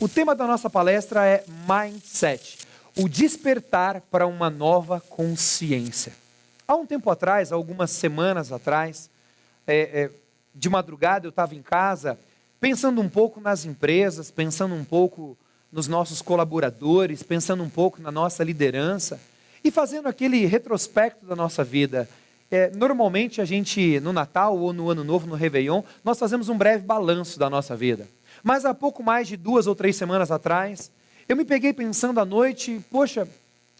O tema da nossa palestra é Mindset, o despertar para uma nova consciência. Há um tempo atrás, algumas semanas atrás, de madrugada eu estava em casa, pensando um pouco nas empresas, pensando um pouco nos nossos colaboradores, pensando um pouco na nossa liderança e fazendo aquele retrospecto da nossa vida. Normalmente a gente, no Natal ou no Ano Novo, no Réveillon, nós fazemos um breve balanço da nossa vida. Mas há pouco mais de 2 ou 3 semanas atrás, eu me peguei pensando à noite, poxa,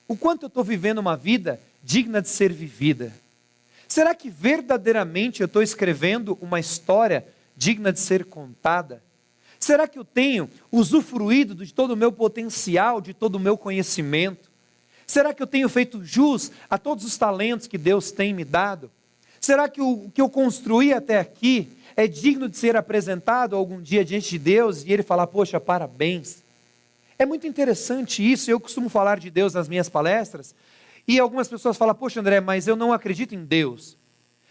o quanto eu estou vivendo uma vida digna de ser vivida. Será que verdadeiramente eu estou escrevendo uma história digna de ser contada? Será que eu tenho usufruído de todo o meu potencial, de todo o meu conhecimento? Será que eu tenho feito jus a todos os talentos que Deus tem me dado? Será que o que eu construí até aqui é digno de ser apresentado algum dia diante de Deus e Ele falar, poxa, parabéns? É muito interessante isso. Eu costumo falar de Deus nas minhas palestras e algumas pessoas falam, poxa André, mas eu não acredito em Deus.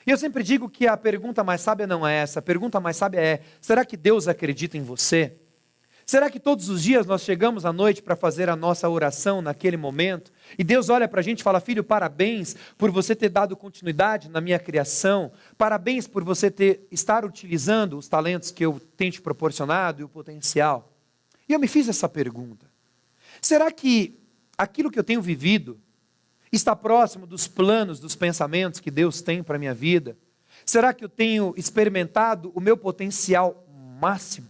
E eu sempre digo que a pergunta mais sábia não é essa, a pergunta mais sábia é, será que Deus acredita em você? Será que todos os dias nós chegamos à noite para fazer a nossa oração naquele momento? E Deus olha para a gente e fala, filho, parabéns por você ter dado continuidade na minha criação. Parabéns por você estar utilizando os talentos que eu tenho te proporcionado e o potencial. E eu me fiz essa pergunta. Será que aquilo que eu tenho vivido está próximo dos planos, dos pensamentos que Deus tem para a minha vida? Será que eu tenho experimentado o meu potencial máximo?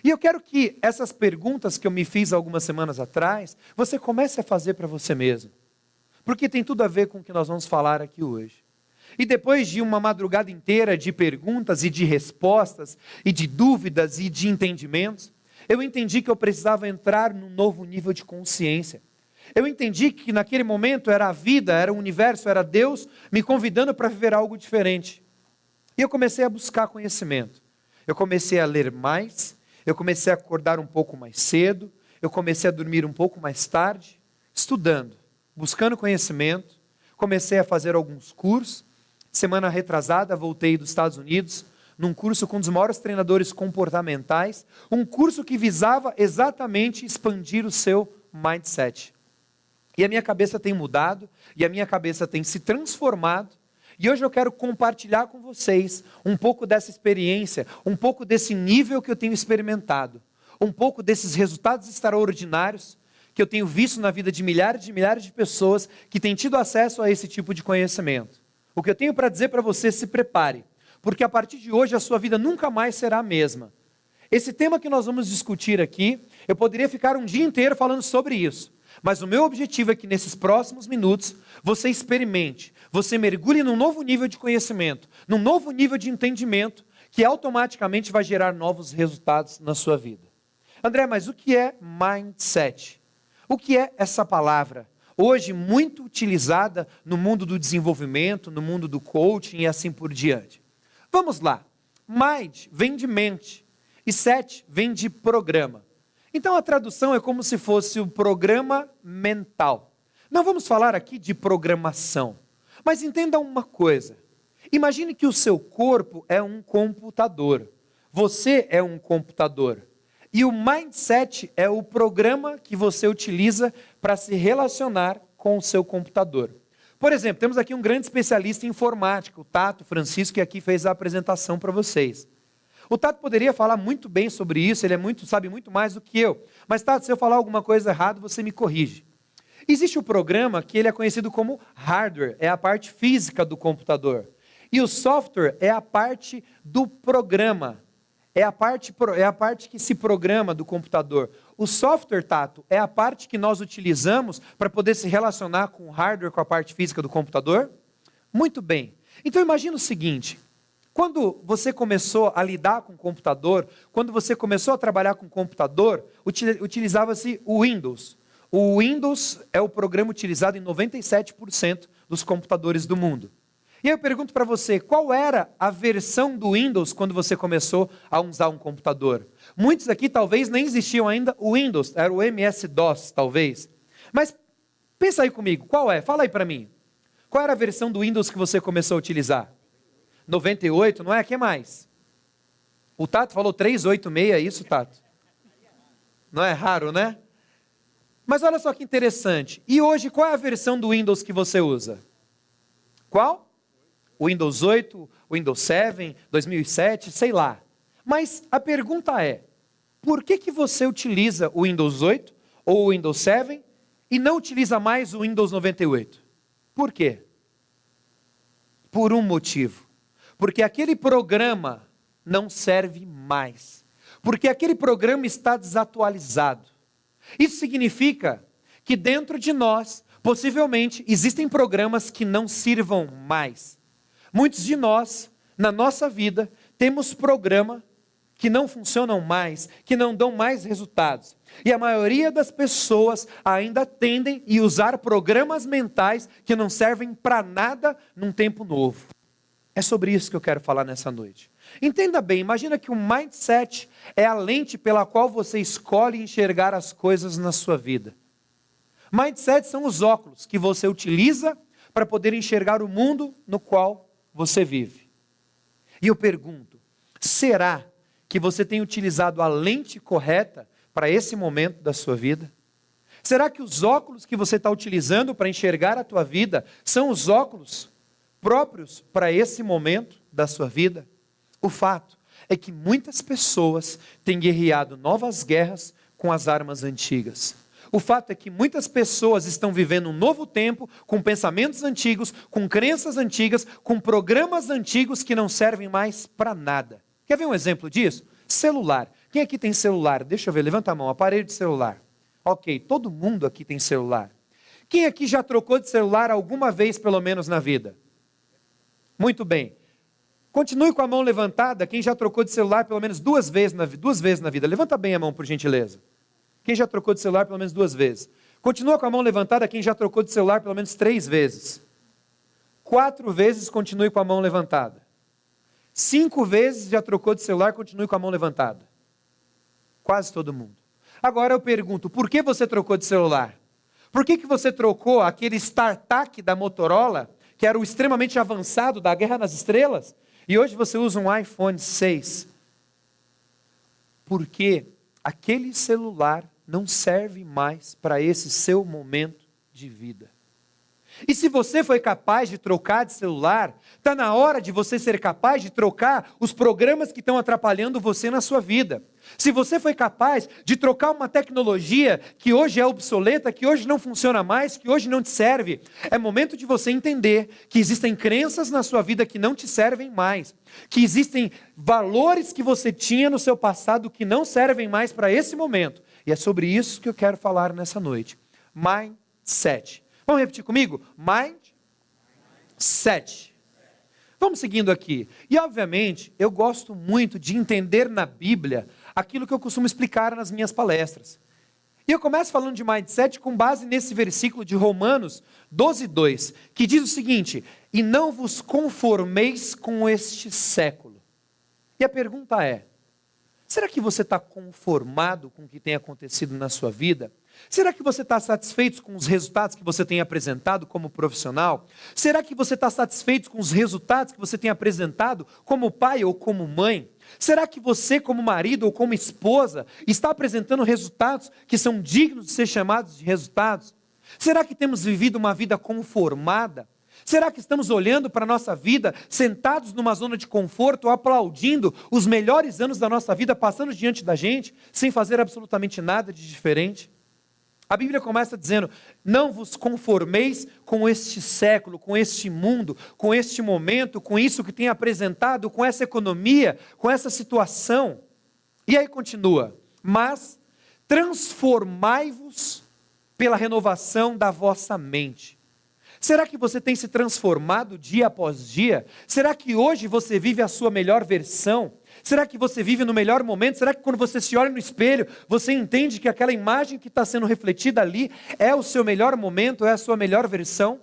E eu quero que essas perguntas que eu me fiz algumas semanas atrás, você comece a fazer para você mesmo. Porque tem tudo a ver com o que nós vamos falar aqui hoje. E depois de uma madrugada inteira de perguntas e de respostas, e de dúvidas e de entendimentos, eu entendi que eu precisava entrar num novo nível de consciência. Eu entendi que naquele momento era a vida, era o universo, era Deus me convidando para viver algo diferente. E eu comecei a buscar conhecimento. Eu comecei a ler mais. Eu comecei a acordar um pouco mais cedo, eu comecei a dormir um pouco mais tarde, estudando, buscando conhecimento, comecei a fazer alguns cursos. Semana retrasada voltei dos Estados Unidos, num curso com um dos maiores treinadores comportamentais, um curso que visava exatamente expandir o seu mindset. E a minha cabeça tem mudado, e a minha cabeça tem se transformado, e hoje eu quero compartilhar com vocês um pouco dessa experiência, um pouco desse nível que eu tenho experimentado, um pouco desses resultados extraordinários que eu tenho visto na vida de milhares de pessoas que têm tido acesso a esse tipo de conhecimento. O que eu tenho para dizer para você, se prepare, porque a partir de hoje a sua vida nunca mais será a mesma. Esse tema que nós vamos discutir aqui, eu poderia ficar um dia inteiro falando sobre isso. Mas o meu objetivo é que nesses próximos minutos, você experimente, você mergulhe num novo nível de conhecimento, num novo nível de entendimento, que automaticamente vai gerar novos resultados na sua vida. André, mas o que é mindset? O que é essa palavra? Hoje muito utilizada no mundo do desenvolvimento, no mundo do coaching e assim por diante. Vamos lá. Mind vem de mente e set vem de programa. Então a tradução é como se fosse o programa mental. Não vamos falar aqui de programação, mas entenda uma coisa. Imagine que o seu corpo é um computador. Você é um computador. E o mindset é o programa que você utiliza para se relacionar com o seu computador. Por exemplo, temos aqui um grande especialista em informática, o Tato Francisco, que aqui fez a apresentação para vocês. O Tato poderia falar muito bem sobre isso, ele sabe muito mais do que eu. Mas Tato, se eu falar alguma coisa errada, você me corrige. Existe o programa que ele é conhecido como hardware, é a parte física do computador. E o software é a parte do programa, é a parte que se programa do computador. O software, Tato, é a parte que nós utilizamos para poder se relacionar com o hardware, com a parte física do computador? Muito bem. Então imagina o seguinte. Quando você começou a lidar com o computador, quando você começou a trabalhar com o computador, utilizava-se o Windows. O Windows é o programa utilizado em 97% dos computadores do mundo. E aí eu pergunto para você, qual era a versão do Windows quando você começou a usar um computador? Muitos aqui talvez nem existiam ainda o Windows, era o MS-DOS talvez. Mas pensa aí comigo, qual é? Fala aí para mim. Qual era a versão do Windows que você começou a utilizar? 98, não é? O que mais? O Tato falou 386, é isso, Tato? Não é raro, né? Mas olha só que interessante. E hoje, qual é a versão do Windows que você usa? Qual? O Windows 8, o Windows 7, 2007, sei lá. Mas a pergunta é, por que você utiliza o Windows 8 ou o Windows 7 e não utiliza mais o Windows 98? Por quê? Por um motivo. Porque aquele programa não serve mais. Porque aquele programa está desatualizado. Isso significa que dentro de nós, possivelmente, existem programas que não sirvam mais. Muitos de nós, na nossa vida, temos programas que não funcionam mais, que não dão mais resultados. E a maioria das pessoas ainda tendem a usar programas mentais que não servem para nada num tempo novo. É sobre isso que eu quero falar nessa noite. Entenda bem, imagina que o mindset é a lente pela qual você escolhe enxergar as coisas na sua vida. Mindset são os óculos que você utiliza para poder enxergar o mundo no qual você vive. E eu pergunto, será que você tem utilizado a lente correta para esse momento da sua vida? Será que os óculos que você está utilizando para enxergar a tua vida são os óculos próprios para esse momento da sua vida? O fato é que muitas pessoas têm guerreado novas guerras com as armas antigas. O fato é que muitas pessoas estão vivendo um novo tempo, com pensamentos antigos, com crenças antigas, com programas antigos que não servem mais para nada. Quer ver um exemplo disso? Celular. Quem aqui tem celular? Deixa eu ver, levanta a mão, aparelho de celular. Ok, todo mundo aqui tem celular. Quem aqui já trocou de celular alguma vez, pelo menos, na vida? Muito bem. Continue com a mão levantada, quem já trocou de celular pelo menos duas vezes na vida. Levanta bem a mão, por gentileza. Quem já trocou de celular pelo menos 2 vezes. Continua com a mão levantada, quem já trocou de celular pelo menos 3 vezes. 4 vezes, continue com a mão levantada. 5 vezes já trocou de celular, continue com a mão levantada. Quase todo mundo. Agora eu pergunto, por que você trocou de celular? Por que você trocou aquele StarTAC da Motorola, que era o extremamente avançado da Guerra nas Estrelas, e hoje você usa um iPhone 6? Porque aquele celular não serve mais para esse seu momento de vida. E se você foi capaz de trocar de celular, está na hora de você ser capaz de trocar os programas que estão atrapalhando você na sua vida. Se você foi capaz de trocar uma tecnologia que hoje é obsoleta, que hoje não funciona mais, que hoje não te serve, é momento de você entender que existem crenças na sua vida que não te servem mais, que existem valores que você tinha no seu passado que não servem mais para esse momento. E é sobre isso que eu quero falar nessa noite. Mindset. Vamos repetir comigo? Mindset. Vamos seguindo aqui. E obviamente, eu gosto muito de entender na Bíblia aquilo que eu costumo explicar nas minhas palestras. E eu começo falando de mindset com base nesse versículo de Romanos 12:2, que diz o seguinte: e não vos conformeis com este século. E a pergunta é, será que você está conformado com o que tem acontecido na sua vida? Será que você está satisfeito com os resultados que você tem apresentado como profissional? Será que você está satisfeito com os resultados que você tem apresentado como pai ou como mãe? Será que você, como marido ou como esposa, está apresentando resultados que são dignos de ser chamados de resultados? Será que temos vivido uma vida conformada? Será que estamos olhando para a nossa vida, sentados numa zona de conforto, aplaudindo os melhores anos da nossa vida, passando diante da gente, sem fazer absolutamente nada de diferente? A Bíblia começa dizendo, não vos conformeis com este século, com este mundo, com este momento, com isso que tem apresentado, com essa economia, com essa situação. E aí continua, mas transformai-vos pela renovação da vossa mente. Será que você tem se transformado dia após dia? Será que hoje você vive a sua melhor versão? Será que você vive no melhor momento? Será que quando você se olha no espelho, você entende que aquela imagem que está sendo refletida ali é o seu melhor momento, é a sua melhor versão?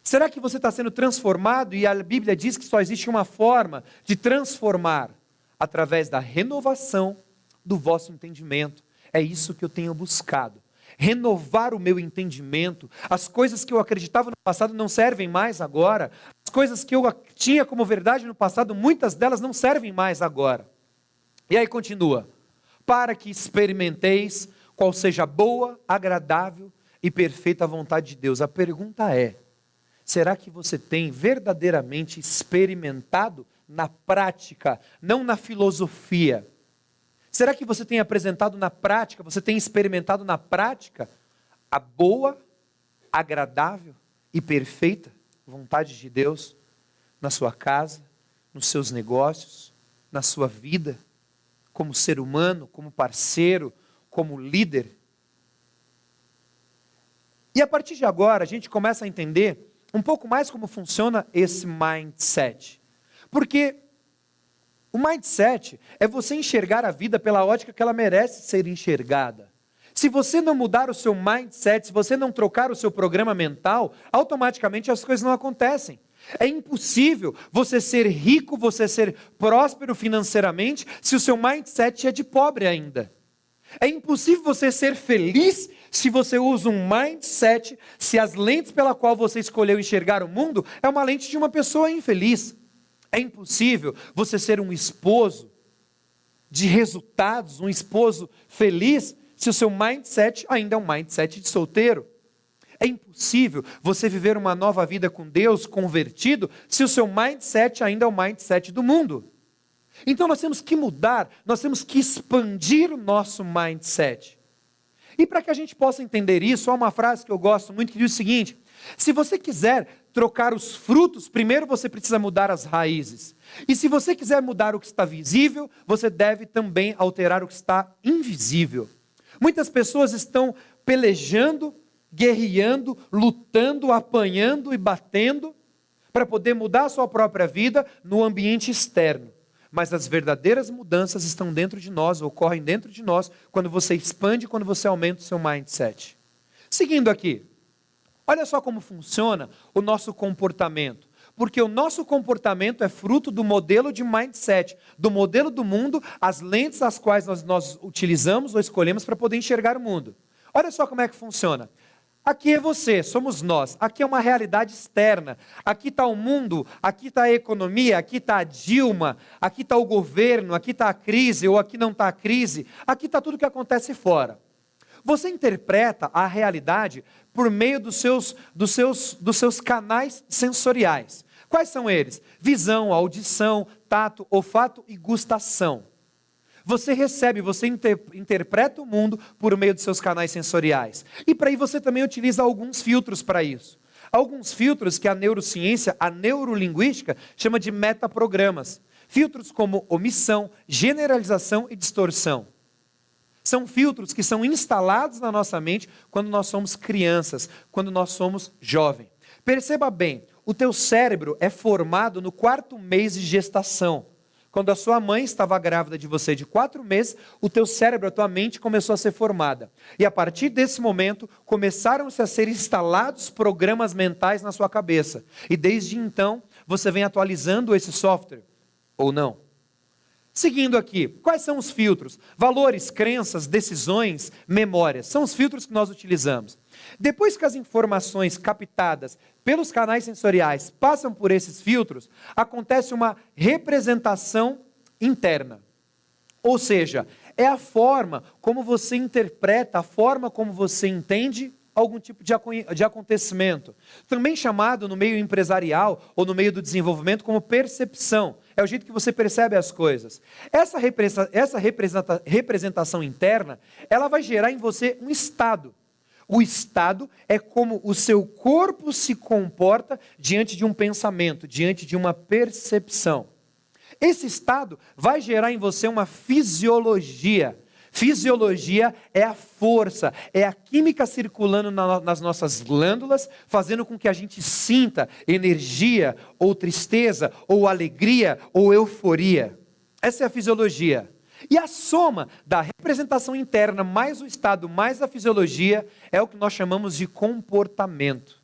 Será que você está sendo transformado? E a Bíblia diz que só existe uma forma de transformar, através da renovação do vosso entendimento. É isso que eu tenho buscado. Renovar o meu entendimento. As coisas que eu acreditava no passado não servem mais agora. As coisas que eu tinha como verdade no passado, muitas delas não servem mais agora. E aí continua. para que experimenteis qual seja a boa, agradável e perfeita vontade de Deus. A pergunta é, será que você tem verdadeiramente experimentado na prática, não na filosofia? Será que você tem apresentado na prática, você tem experimentado na prática a boa, agradável e perfeita vontade de Deus na sua casa, nos seus negócios, na sua vida, como ser humano, como parceiro, como líder? E a partir de agora, a gente começa a entender um pouco mais como funciona esse mindset. Porque o mindset é você enxergar a vida pela ótica que ela merece ser enxergada. Se você não mudar o seu mindset, se você não trocar o seu programa mental, automaticamente as coisas não acontecem. É impossível você ser rico, você ser próspero financeiramente, se o seu mindset é de pobre ainda. É impossível você ser feliz se você usa um mindset, se as lentes pela qual você escolheu enxergar o mundo é uma lente de uma pessoa infeliz. É impossível você ser um esposo de resultados, um esposo feliz, se o seu mindset ainda é um mindset de solteiro. É impossível você viver uma nova vida com Deus, convertido, se o seu mindset ainda é o mindset do mundo. Então nós temos que mudar, nós temos que expandir o nosso mindset. E para que a gente possa entender isso, há uma frase que eu gosto muito que diz o seguinte: se você quiser trocar os frutos, primeiro você precisa mudar as raízes. E se você quiser mudar o que está visível, você deve também alterar o que está invisível. Muitas pessoas estão pelejando, guerreando, lutando, apanhando e batendo para poder mudar a sua própria vida no ambiente externo. Mas as verdadeiras mudanças estão dentro de nós, ocorrem dentro de nós, quando você expande, quando você aumenta o seu mindset. Seguindo aqui, olha só como funciona o nosso comportamento. Porque o nosso comportamento é fruto do modelo de mindset, do modelo do mundo, as lentes as quais nós utilizamos ou escolhemos para poder enxergar o mundo. Olha só como é que funciona. Aqui é você, somos nós, aqui é uma realidade externa, aqui está o mundo, aqui está a economia, aqui está a Dilma, aqui está o governo, aqui está a crise ou aqui não está a crise, aqui está tudo o que acontece fora. Você interpreta a realidade por meio dos seus canais sensoriais. Quais são eles? Visão, audição, tato, olfato e gustação. Você recebe, você interpreta o mundo por meio dos seus canais sensoriais. E para aí você também utiliza alguns filtros para isso. Alguns filtros que a neurociência, a neurolinguística, chama de metaprogramas. Filtros como omissão, generalização e distorção. São filtros que são instalados na nossa mente quando nós somos crianças, quando nós somos jovens. Perceba bem, o teu cérebro é formado no 4º mês de gestação. Quando a sua mãe estava grávida de você de 4 meses, o teu cérebro, a tua mente começou a ser formada. E a partir desse momento, começaram-se a ser instalados programas mentais na sua cabeça. E desde então, você vem atualizando esse software, ou não? Seguindo aqui, quais são os filtros? Valores, crenças, decisões, memórias. São os filtros que nós utilizamos. Depois que as informações captadas pelos canais sensoriais passam por esses filtros, acontece uma representação interna. Ou seja, é a forma como você interpreta, a forma como você entende algum tipo de acontecimento. Também chamado no meio empresarial ou no meio do desenvolvimento como percepção. É o jeito que você percebe as coisas. Essa representação interna, ela vai gerar em você um estado. O estado é como o seu corpo se comporta diante de um pensamento, diante de uma percepção. Esse estado vai gerar em você uma fisiologia. Fisiologia é a força, é a química circulando nas nossas glândulas, fazendo com que a gente sinta energia, ou tristeza, ou alegria, ou euforia. Essa é a fisiologia. E a soma da representação interna, mais o estado, mais a fisiologia, é o que nós chamamos de comportamento.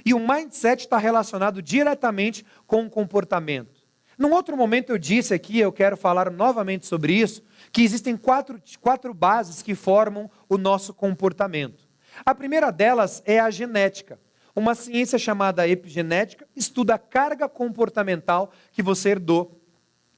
E o mindset está relacionado diretamente com o comportamento. Num outro momento eu disse aqui, eu quero falar novamente sobre isso, que existem quatro bases que formam o nosso comportamento. A primeira delas é a genética. Uma ciência chamada epigenética estuda a carga comportamental que você herdou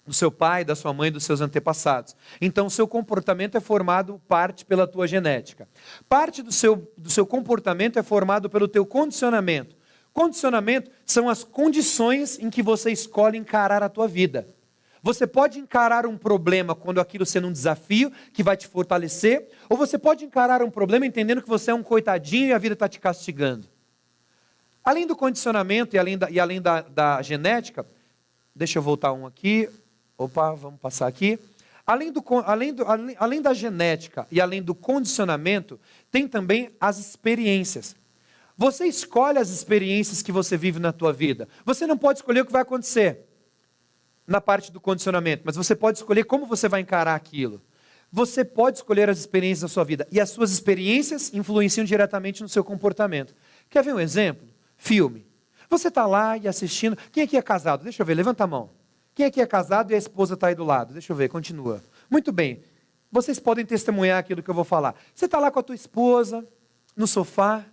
do seu pai, da sua mãe, dos seus antepassados. Então, o seu comportamento é formado parte pela tua genética. Parte do seu comportamento é formado pelo teu condicionamento. Condicionamento são as condições em que você escolhe encarar a tua vida. Você pode encarar um problema quando aquilo sendo um desafio que vai te fortalecer, ou você pode encarar um problema entendendo que você é um coitadinho e a vida está te castigando. Além do condicionamento e além da genética, deixa eu voltar um aqui. Opa, vamos passar aqui. Além da genética e além do condicionamento, tem também as experiências. Você escolhe as experiências que você vive na tua vida. Você não pode escolher o que vai acontecer na parte do condicionamento, mas você pode escolher como você vai encarar aquilo. Você pode escolher as experiências da sua vida, e as suas experiências influenciam diretamente no seu comportamento. Quer ver um exemplo? Filme. Você está lá e assistindo. Quem aqui é casado? Deixa eu ver, levanta a mão. Quem aqui é casado e a esposa está aí do lado? Deixa eu ver, continua. Muito bem. Vocês podem testemunhar aquilo que eu vou falar. Você está lá com a tua esposa, no sofá,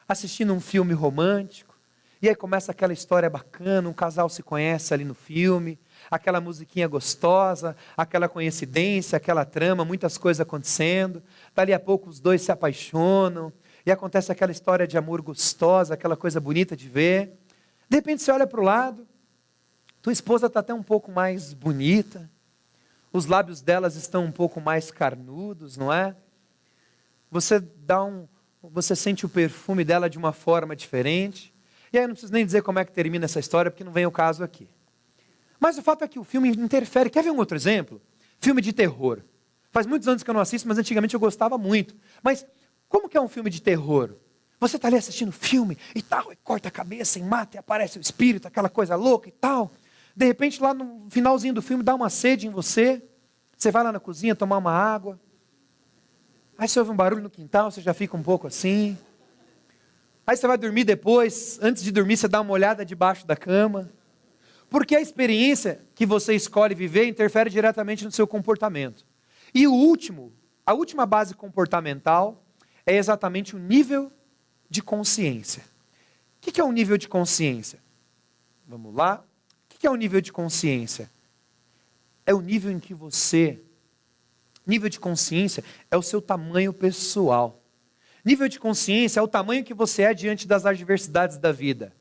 assistindo um filme romântico, e aí começa aquela história bacana, um casal se conhece ali no filme, aquela musiquinha gostosa, aquela coincidência, aquela trama, muitas coisas acontecendo, dali a pouco os dois se apaixonam, e acontece aquela história de amor gostosa, aquela coisa bonita de ver. De repente você olha para o lado, tua esposa está até um pouco mais bonita, os lábios delas estão um pouco mais carnudos, não é? Você sente o perfume dela de uma forma diferente. E aí eu não preciso nem dizer como é que termina essa história, porque não vem ao caso aqui. Mas o fato é que o filme interfere. Quer ver um outro exemplo? Filme de terror. Faz muitos anos que eu não assisto, mas antigamente eu gostava muito. Mas como que é um filme de terror? Você está ali assistindo filme e tal, e corta a cabeça, e mata, e aparece o espírito, aquela coisa louca e tal. De repente, lá no finalzinho do filme, dá uma sede em você. Você vai lá na cozinha tomar uma água. Aí você ouve um barulho no quintal, você já fica um pouco assim. Aí você vai dormir depois, antes de dormir você dá uma olhada debaixo da cama. Porque a experiência que você escolhe viver interfere diretamente no seu comportamento. E a última base comportamental é exatamente o nível de consciência. O que é um nível de consciência? Vamos lá. O que é o nível de consciência? É o nível em que você... Nível de consciência é o seu tamanho pessoal. Nível de consciência é o tamanho que você é diante das adversidades da vida.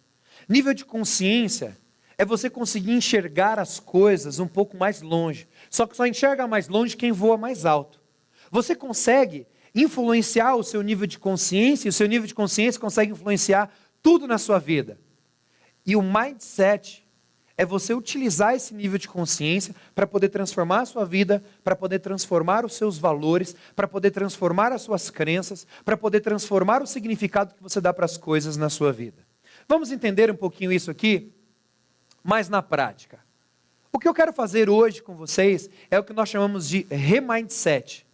Nível de consciência é você conseguir enxergar as coisas um pouco mais longe. Só que só enxerga mais longe quem voa mais alto. Você consegue influenciar o seu nível de consciência, e o seu nível de consciência consegue influenciar tudo na sua vida. E o mindset é você utilizar esse nível de consciência para poder transformar a sua vida, para poder transformar os seus valores, para poder transformar as suas crenças, para poder transformar o significado que você dá para as coisas na sua vida. Vamos entender um pouquinho isso aqui, mas na prática. O que eu quero fazer hoje com vocês é o que nós chamamos de remindset.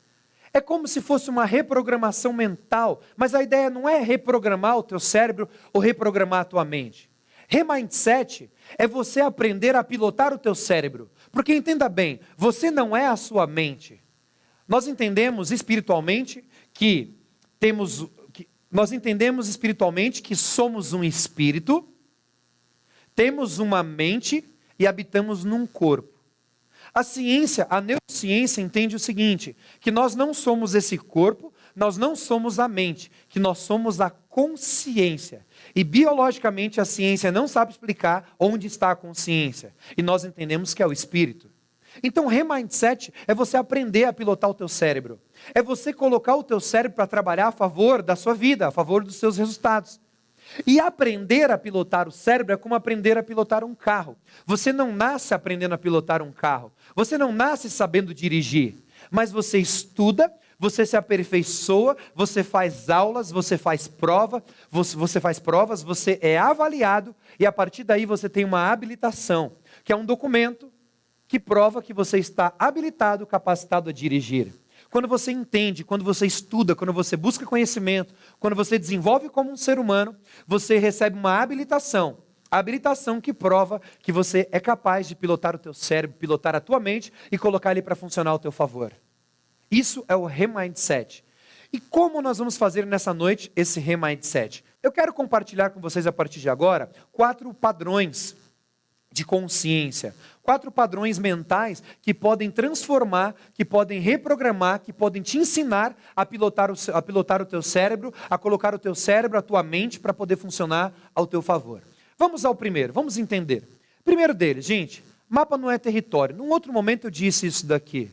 É como se fosse uma reprogramação mental, mas a ideia não é reprogramar o teu cérebro ou reprogramar a tua mente. Remindset é você aprender a pilotar o teu cérebro. Porque entenda bem, você não é a sua mente. Nós entendemos espiritualmente que somos um espírito, temos uma mente e habitamos num corpo. A neurociência entende o seguinte, que nós não somos esse corpo, nós não somos a mente, que nós somos a consciência. E biologicamente a ciência não sabe explicar onde está a consciência. E nós entendemos que é o espírito. Então, remindset é você aprender a pilotar o teu cérebro. É você colocar o teu cérebro para trabalhar a favor da sua vida, a favor dos seus resultados. E aprender a pilotar o cérebro é como aprender a pilotar um carro. Você não nasce aprendendo a pilotar um carro. Você não nasce sabendo dirigir. Mas você estuda, você se aperfeiçoa, você faz aulas, você faz provas, você é avaliado e a partir daí você tem uma habilitação, que é um documento que prova que você está habilitado, capacitado a dirigir. Quando você entende, quando você estuda, quando você busca conhecimento, quando você desenvolve como um ser humano, você recebe uma habilitação. A habilitação que prova que você é capaz de pilotar o teu cérebro, pilotar a tua mente e colocar ele para funcionar ao teu favor. Isso é o remindset. E como nós vamos fazer nessa noite esse remindset? Eu quero compartilhar com vocês a partir de agora 4 padrões de consciência. 4 padrões mentais que podem transformar, que podem reprogramar, que podem te ensinar a pilotar o teu cérebro, a colocar o teu cérebro, a tua mente, para poder funcionar ao teu favor. Vamos ao primeiro, vamos entender. Primeiro deles, gente, mapa não é território. Num outro momento eu disse isso daqui.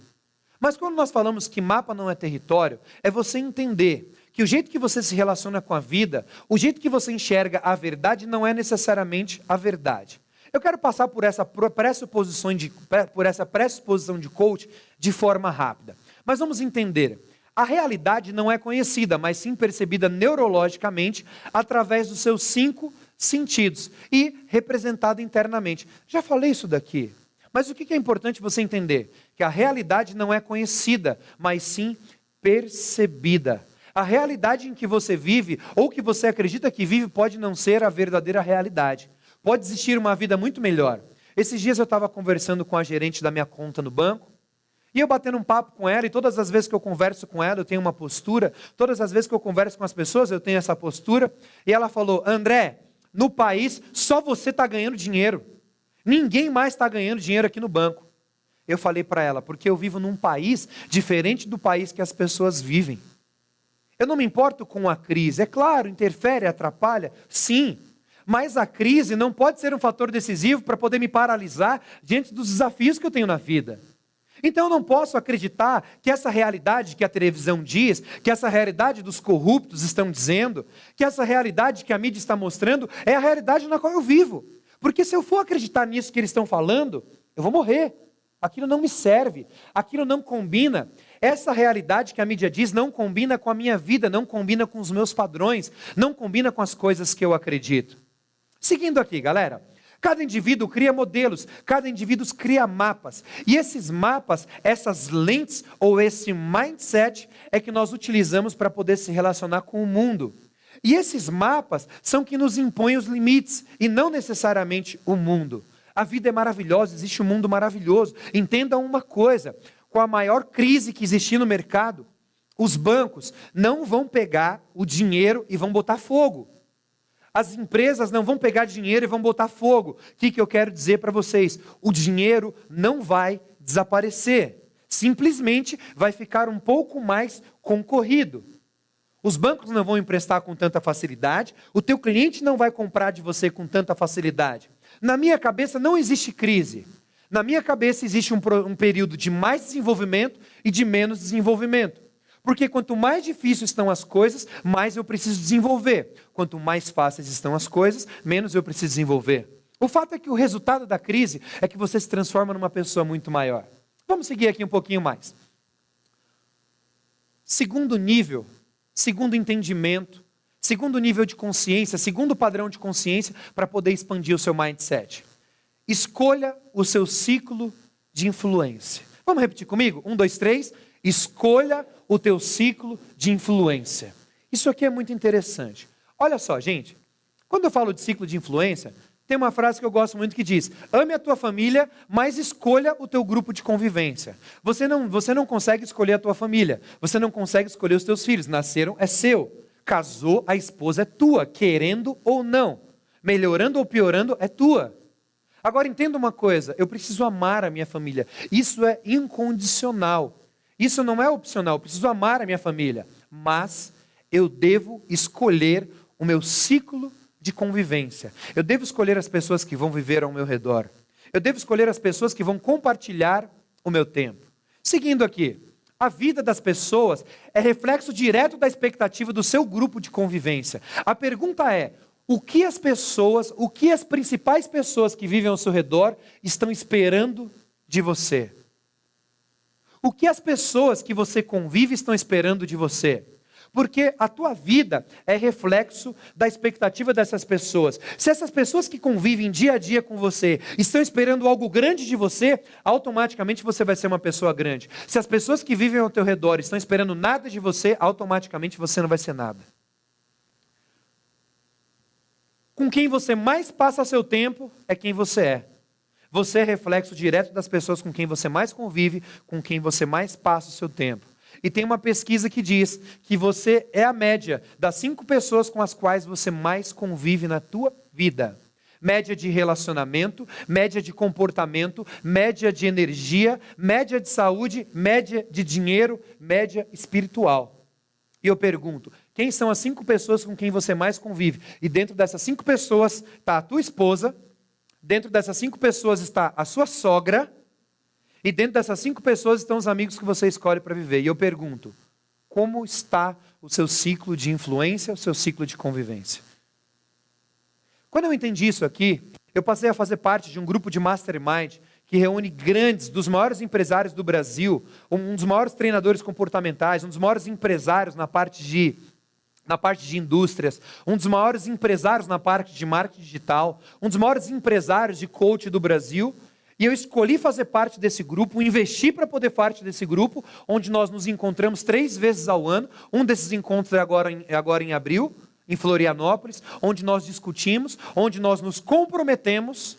Mas quando nós falamos que mapa não é território, é você entender que o jeito que você se relaciona com a vida, o jeito que você enxerga a verdade não é necessariamente a verdade. Eu quero passar por essa pressuposição de coach de forma rápida. Mas vamos entender. A realidade não é conhecida, mas sim percebida neurologicamente através dos seus 5 sentidos e representada internamente. Já falei isso daqui. Mas o que é importante você entender? Que a realidade não é conhecida, mas sim percebida. A realidade em que você vive, ou que você acredita que vive, pode não ser a verdadeira realidade. Pode existir uma vida muito melhor. Esses dias eu estava conversando com a gerente da minha conta no banco, e eu batendo um papo com ela, e todas as vezes que eu converso com ela, eu tenho uma postura, todas as vezes que eu converso com as pessoas, eu tenho essa postura, e ela falou: André, no país, só você está ganhando dinheiro. Ninguém mais está ganhando dinheiro aqui no banco. Eu falei para ela, porque eu vivo num país diferente do país que as pessoas vivem. Eu não me importo com a crise, é claro, interfere, atrapalha, sim. Mas a crise não pode ser um fator decisivo para poder me paralisar diante dos desafios que eu tenho na vida. Então eu não posso acreditar que essa realidade que a televisão diz, que essa realidade dos corruptos estão dizendo, que essa realidade que a mídia está mostrando, é a realidade na qual eu vivo. Porque se eu for acreditar nisso que eles estão falando, eu vou morrer. Aquilo não me serve, aquilo não combina. Essa realidade que a mídia diz não combina com a minha vida, não combina com os meus padrões, não combina com as coisas que eu acredito. Seguindo aqui, galera. Cada indivíduo cria modelos, cada indivíduo cria mapas. E esses mapas, essas lentes ou esse mindset é que nós utilizamos para poder se relacionar com o mundo. E esses mapas são que nos impõem os limites e não necessariamente o mundo. A vida é maravilhosa, existe um mundo maravilhoso. Entendam uma coisa, com a maior crise que existir no mercado, os bancos não vão pegar o dinheiro e vão botar fogo. As empresas não vão pegar dinheiro e vão botar fogo. O que eu quero dizer para vocês? O dinheiro não vai desaparecer. Simplesmente vai ficar um pouco mais concorrido. Os bancos não vão emprestar com tanta facilidade. O teu cliente não vai comprar de você com tanta facilidade. Na minha cabeça não existe crise. Na minha cabeça existe um período de mais desenvolvimento e de menos desenvolvimento. Porque quanto mais difíceis estão as coisas, mais eu preciso desenvolver. Quanto mais fáceis estão as coisas, menos eu preciso desenvolver. O fato é que o resultado da crise é que você se transforma numa pessoa muito maior. Vamos seguir aqui um pouquinho mais. Segundo nível, segundo entendimento, segundo nível de consciência, segundo padrão de consciência para poder expandir o seu mindset. Escolha o seu ciclo de influência. Vamos repetir comigo? 1, 2, 3. Escolha o teu ciclo de influência. Isso aqui é muito interessante. Olha só, gente. Quando eu falo de ciclo de influência, tem uma frase que eu gosto muito que diz: ame a tua família, mas escolha o teu grupo de convivência. Você não consegue escolher a tua família. Você não consegue escolher os teus filhos. Nasceram, é seu. Casou, a esposa é tua, querendo ou não. Melhorando ou piorando, é tua. Agora entenda uma coisa, eu preciso amar a minha família. Isso é incondicional. Isso não é opcional, eu preciso amar a minha família. Mas eu devo escolher o meu ciclo de convivência. Eu devo escolher as pessoas que vão viver ao meu redor. Eu devo escolher as pessoas que vão compartilhar o meu tempo. Seguindo aqui, a vida das pessoas é reflexo direto da expectativa do seu grupo de convivência. A pergunta é: o que as principais pessoas que vivem ao seu redor estão esperando de você? O que as pessoas que você convive estão esperando de você? Porque a tua vida é reflexo da expectativa dessas pessoas. Se essas pessoas que convivem dia a dia com você estão esperando algo grande de você, automaticamente você vai ser uma pessoa grande. Se as pessoas que vivem ao teu redor estão esperando nada de você, automaticamente você não vai ser nada. Com quem você mais passa seu tempo é quem você é. Você é reflexo direto das pessoas com quem você mais convive, com quem você mais passa o seu tempo. E tem uma pesquisa que diz que você é a média das 5 pessoas com as quais você mais convive na tua vida. média de relacionamento, média de comportamento, média de energia, média de saúde, média de dinheiro, média espiritual. E eu pergunto, quem são as 5 pessoas com quem você mais convive? E dentro dessas 5 pessoas está a tua esposa, dentro dessas 5 pessoas está a sua sogra, e dentro dessas 5 pessoas estão os amigos que você escolhe para viver. E eu pergunto, como está o seu ciclo de influência, o seu ciclo de convivência? Quando eu entendi isso aqui, eu passei a fazer parte de um grupo de mastermind que reúne grandes, dos maiores empresários do Brasil, um dos maiores treinadores comportamentais, um dos maiores empresários na parte de indústrias, um dos maiores empresários na parte de marketing digital, um dos maiores empresários de coach do Brasil. E eu escolhi fazer parte desse grupo, investi para poder parte desse grupo, onde nós nos encontramos 3 vezes ao ano. Um desses encontros é agora em abril, em Florianópolis, onde nós discutimos, onde nós nos comprometemos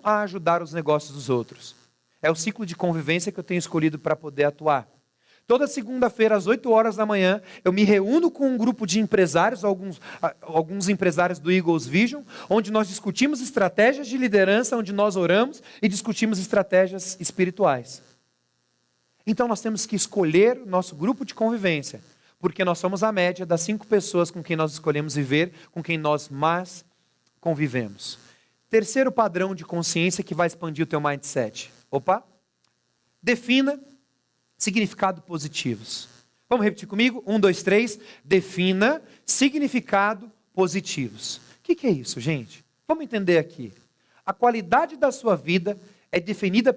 a ajudar os negócios dos outros. É o ciclo de convivência que eu tenho escolhido para poder atuar. Toda segunda-feira, às 8 horas da manhã, eu me reúno com um grupo de empresários, alguns empresários do Eagles Vision, onde nós discutimos estratégias de liderança, onde nós oramos e discutimos estratégias espirituais. Então nós temos que escolher o nosso grupo de convivência, porque nós somos a média das 5 pessoas com quem nós escolhemos viver, com quem nós mais convivemos. Terceiro padrão de consciência que vai expandir o teu mindset. Defina significado positivos. Vamos repetir comigo? 1, 2, 3. Defina significado positivos. O que é isso, gente? Vamos entender aqui. A qualidade da sua vida é definida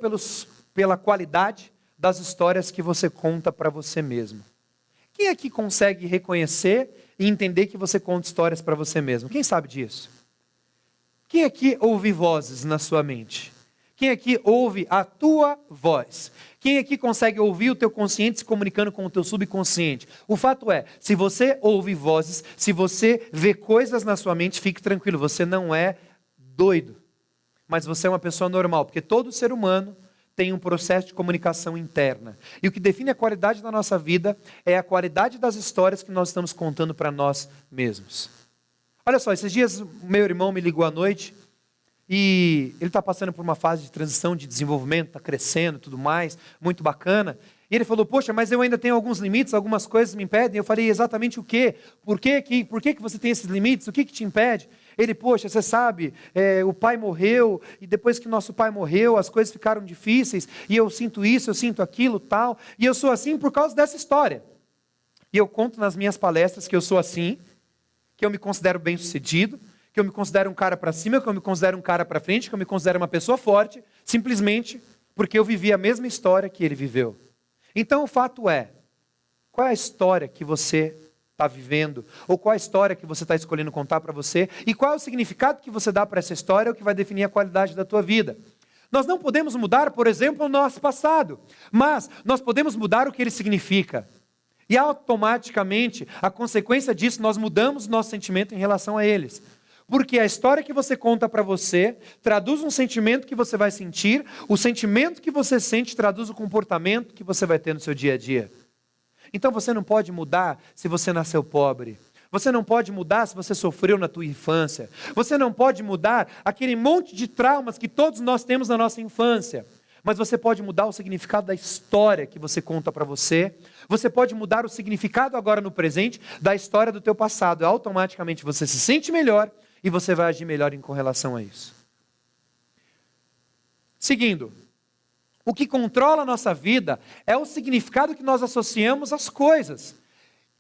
pela qualidade das histórias que você conta para você mesmo. Quem aqui consegue reconhecer e entender que você conta histórias para você mesmo? Quem sabe disso? Quem aqui ouve vozes na sua mente? Quem aqui ouve a tua voz? Quem aqui consegue ouvir o teu consciente se comunicando com o teu subconsciente? O fato é, se você ouve vozes, se você vê coisas na sua mente, fique tranquilo, você não é doido. Mas você é uma pessoa normal, porque todo ser humano tem um processo de comunicação interna. E o que define a qualidade da nossa vida é a qualidade das histórias que nós estamos contando para nós mesmos. Olha só, esses dias meu irmão me ligou à noite e ele está passando por uma fase de transição, de desenvolvimento, está crescendo e tudo mais, muito bacana. E ele falou, poxa, mas eu ainda tenho alguns limites, algumas coisas me impedem. Eu falei, exatamente o quê? Por que você tem esses limites? O que te impede? Ele, poxa, você sabe, o pai morreu, e depois que nosso pai morreu, as coisas ficaram difíceis, e eu sinto isso, eu sinto aquilo, tal, e eu sou assim por causa dessa história. E eu conto nas minhas palestras que eu sou assim, que eu me considero bem-sucedido, que eu me considero um cara para cima, que eu me considero um cara para frente, que eu me considero uma pessoa forte, simplesmente porque eu vivi a mesma história que ele viveu. Então o fato é, qual é a história que você está vivendo, ou qual é a história que você está escolhendo contar para você, e qual é o significado que você dá para essa história, é o que vai definir a qualidade da tua vida. Nós não podemos mudar, por exemplo, o nosso passado, mas nós podemos mudar o que ele significa. E automaticamente, a consequência disso, nós mudamos o nosso sentimento em relação a eles. Porque a história que você conta para você traduz um sentimento que você vai sentir, o sentimento que você sente traduz o comportamento que você vai ter no seu dia a dia. Então você não pode mudar se você nasceu pobre. Você não pode mudar se você sofreu na tua infância. Você não pode mudar aquele monte de traumas que todos nós temos na nossa infância. Mas você pode mudar o significado da história que você conta para você. Você pode mudar o significado agora no presente da história do teu passado. E automaticamente você se sente melhor e você vai agir melhor com relação a isso. Seguindo, o que controla a nossa vida é o significado que nós associamos às coisas.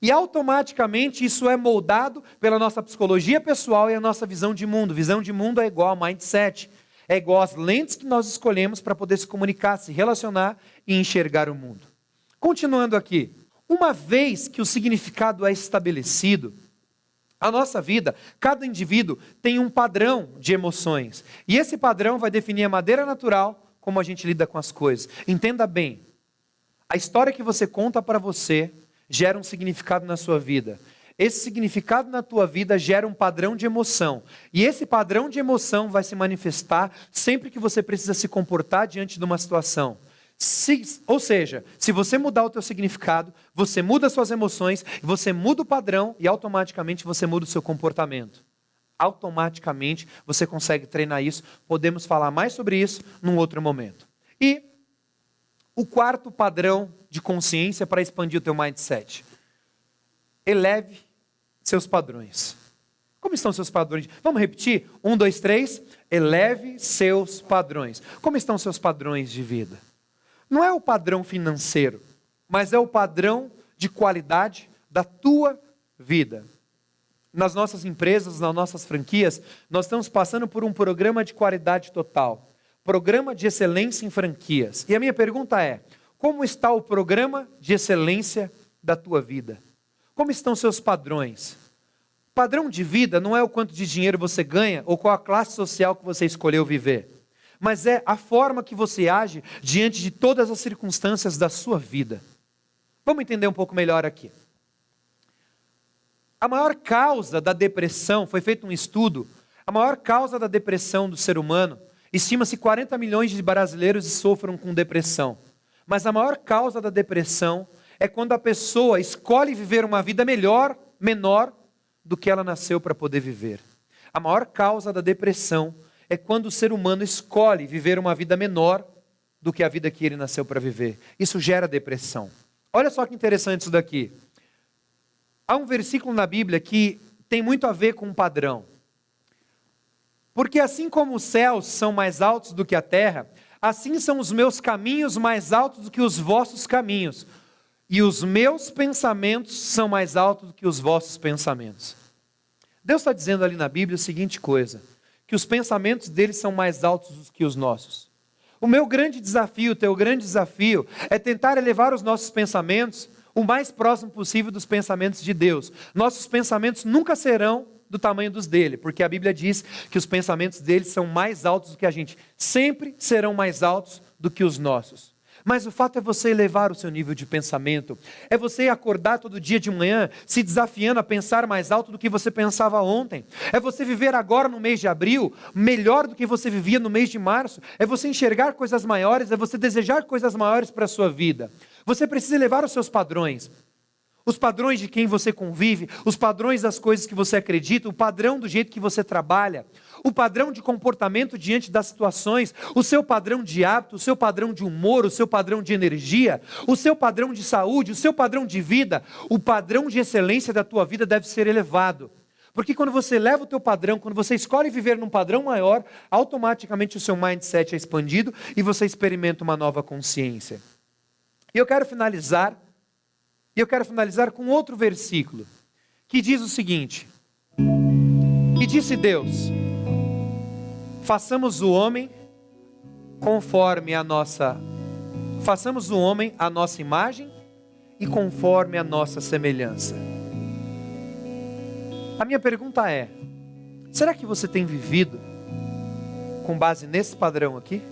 E automaticamente isso é moldado pela nossa psicologia pessoal e a nossa visão de mundo. Visão de mundo é igual a mindset. É igual às lentes que nós escolhemos para poder se comunicar, se relacionar e enxergar o mundo. Continuando aqui. Uma vez que o significado é estabelecido, a nossa vida, cada indivíduo tem um padrão de emoções. E esse padrão vai definir a maneira natural como a gente lida com as coisas. Entenda bem, a história que você conta para você gera um significado na sua vida. Esse significado na tua vida gera um padrão de emoção. E esse padrão de emoção vai se manifestar sempre que você precisa se comportar diante de uma situação. Ou seja, se você mudar o teu significado, você muda as suas emoções, você muda o padrão e automaticamente você muda o seu comportamento. automaticamente você consegue treinar isso. Podemos falar mais sobre isso num outro momento. E o quarto padrão de consciência para expandir o teu mindset. Eleve seus padrões. Como estão seus padrões? Vamos repetir? 1, 2, 3. Eleve seus padrões. Como estão seus padrões de vida? Não é o padrão financeiro, mas é o padrão de qualidade da tua vida. Nas nossas empresas, nas nossas franquias, nós estamos passando por um programa de qualidade total. Programa de excelência em franquias. E a minha pergunta é, como está o programa de excelência da tua vida? Como estão seus padrões? Padrão de vida não é o quanto de dinheiro você ganha ou qual a classe social que você escolheu viver, mas é a forma que você age diante de todas as circunstâncias da sua vida. Vamos entender um pouco melhor aqui. A maior causa da depressão, foi feito um estudo, a maior causa da depressão do ser humano, estima-se 40 milhões de brasileiros sofram com depressão. Mas a maior causa da depressão é quando a pessoa escolhe viver uma vida menor do que ela nasceu para poder viver. A maior causa da depressão é quando o ser humano escolhe viver uma vida menor do que a vida que ele nasceu para viver. Isso gera depressão. Olha só que interessante isso daqui. Há um versículo na Bíblia que tem muito a ver com um padrão. Porque assim como os céus são mais altos do que a terra, assim são os meus caminhos mais altos do que os vossos caminhos. E os meus pensamentos são mais altos do que os vossos pensamentos. Deus está dizendo ali na Bíblia a seguinte coisa, que os pensamentos deles são mais altos do que os nossos. O meu grande desafio, o teu grande desafio, é tentar elevar os nossos pensamentos o mais próximo possível dos pensamentos de Deus. Nossos pensamentos nunca serão do tamanho dos dele, porque a Bíblia diz que os pensamentos dele são mais altos do que a gente. Sempre serão mais altos do que os nossos. Mas o fato é você elevar o seu nível de pensamento, é você acordar todo dia de manhã se desafiando a pensar mais alto do que você pensava ontem, é você viver agora no mês de abril melhor do que você vivia no mês de março, é você enxergar coisas maiores, é você desejar coisas maiores para a sua vida. Você precisa elevar os seus padrões, os padrões de quem você convive, os padrões das coisas que você acredita, o padrão do jeito que você trabalha, o padrão de comportamento diante das situações, o seu padrão de hábito, o seu padrão de humor, o seu padrão de energia, o seu padrão de saúde, o seu padrão de vida, o padrão de excelência da tua vida deve ser elevado. Porque quando você eleva o teu padrão, quando você escolhe viver num padrão maior, automaticamente o seu mindset é expandido e você experimenta uma nova consciência. E eu quero finalizar com outro versículo, que diz o seguinte: E disse Deus, façamos o homem à nossa imagem e conforme a nossa semelhança. A minha pergunta é, será que você tem vivido com base nesse padrão aqui?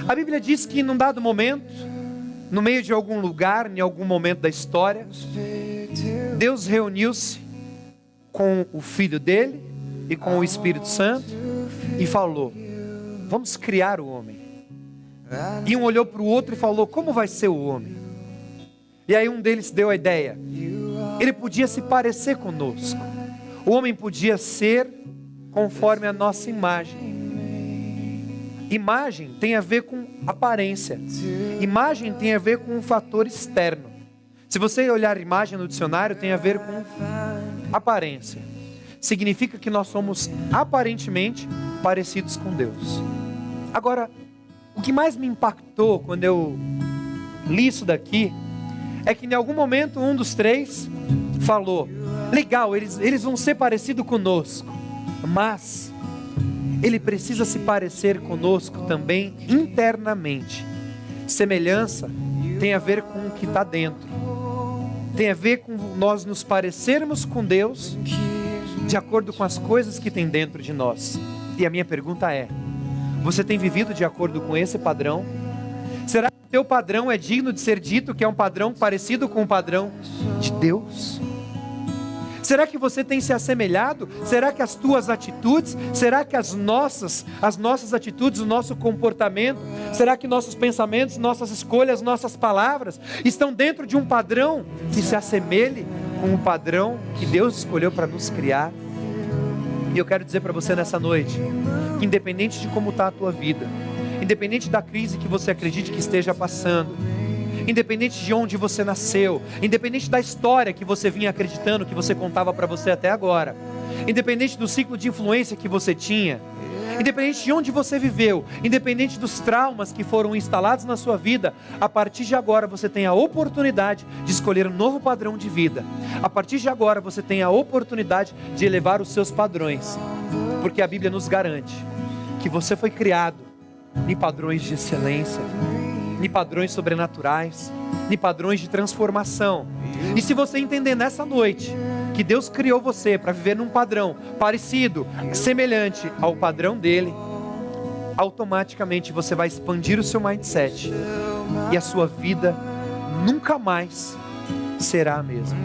A Bíblia diz que num dado momento, no meio de algum lugar, em algum momento da história, Deus reuniu-se com o Filho dele e com o Espírito Santo e falou, vamos criar o homem. E um olhou para o outro e falou, como vai ser o homem? E aí um deles deu a ideia, ele podia se parecer conosco, o homem podia ser conforme a nossa imagem. Imagem tem a ver com aparência, imagem tem a ver com um fator externo. Se você olhar imagem no dicionário, tem a ver com aparência. Significa que nós somos aparentemente parecidos com Deus. Agora, o que mais me impactou quando eu li isso daqui, é que em algum momento um dos três falou, legal, eles vão ser parecidos conosco, mas ele precisa se parecer conosco também internamente. Semelhança tem a ver com o que está dentro, tem a ver com nós nos parecermos com Deus de acordo com as coisas que tem dentro de nós. E a minha pergunta é, você tem vivido de acordo com esse padrão? Será que o teu padrão é digno de ser dito que é um padrão parecido com o padrão de Deus? Será que você tem se assemelhado? Será que as tuas atitudes, será que as nossas atitudes, o nosso comportamento, será que nossos pensamentos, nossas escolhas, nossas palavras estão dentro de um padrão que se assemelhe com o padrão que Deus escolheu para nos criar? E eu quero dizer para você nessa noite, que independente de como está a tua vida, independente da crise que você acredite que esteja passando, independente de onde você nasceu, independente da história que você vinha acreditando que você contava para você até agora, independente do ciclo de influência que você tinha, independente de onde você viveu, independente dos traumas que foram instalados na sua vida, a partir de agora você tem a oportunidade de escolher um novo padrão de vida. A partir de agora você tem a oportunidade de elevar os seus padrões, porque a Bíblia nos garante que você foi criado em padrões de excelência, em padrões sobrenaturais, em padrões de transformação. E se você entender nessa noite que Deus criou você para viver num padrão parecido, semelhante ao padrão dele, automaticamente você vai expandir o seu mindset e a sua vida nunca mais será a mesma.